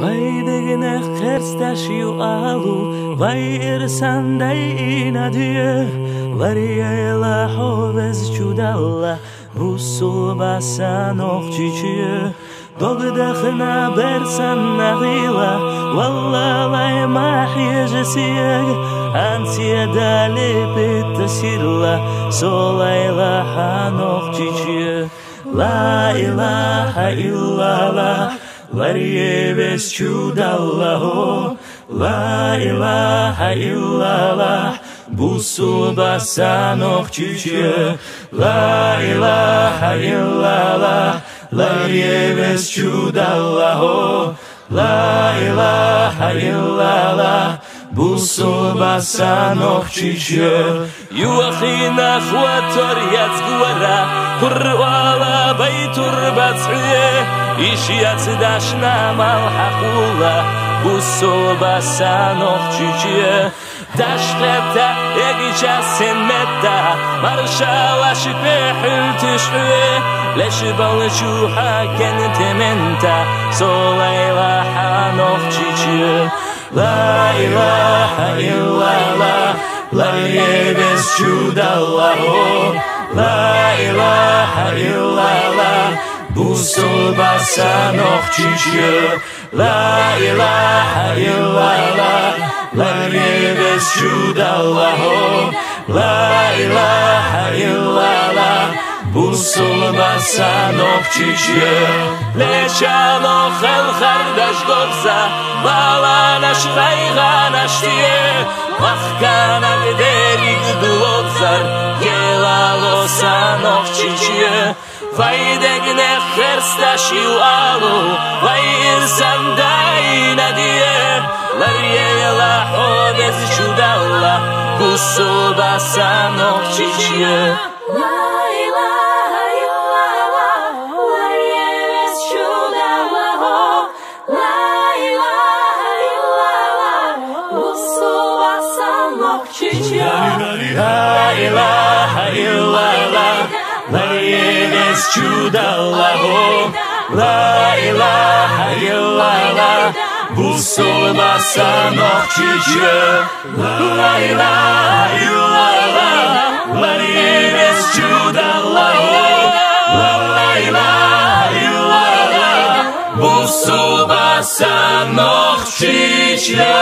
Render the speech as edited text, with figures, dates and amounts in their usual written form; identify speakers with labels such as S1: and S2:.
S1: Vay degine kerstaşıyor alu, vay irsanday inadiye, variyela hovez çudalla, busul basan okçiçiye. Dogdakhna bersan nagila, wallalay mahiyajasiyag, ansiya dalip tasirla, solayla hanokçiçiye. La ilaha illallah, variyevez çudallahu, la ilaha illallah, busul basan okçiçiye. La ilaha illallah, variyevez çudallahu, la ilaha illallah, busul basan okçiçiye. Yuakhina khwator yatzgwara, kurwala baytur batzhiye, işyat dashna malhaqula, busul basan okçiçiye. Dashqeta egicha senmetta, marshalash pehil tishwe, lesh balshuha kentementa, solayla hanokçiçiye. La ilaha illallah, variyevez çudallahu, la ilaha illallah, busul basan okçiçiye. La ilaha illallah, variyevez çudallahu, la ilaha illallah, busul basan okçiçiye. Leşano khel khardash gobza, balanash khayganash tiye, Mahkana gderig dulobzar, gelalo san okçiçiye. Faydegne kherstaşiu alu, vay insan dayna diye, variyela hovez çudalla, busul basan okçiçiye.
S2: La ilaha illallah, variyevez çudallahu, la ilaha illallah, busul basan okçiçiye.
S1: La ilaha illallah, variyevez çudallahu, la ilaha illallah, busul basan okçiçiye. La ilaha illallah, variyevez çudallahu, la ilaha illallah, busul basan okçiçiye.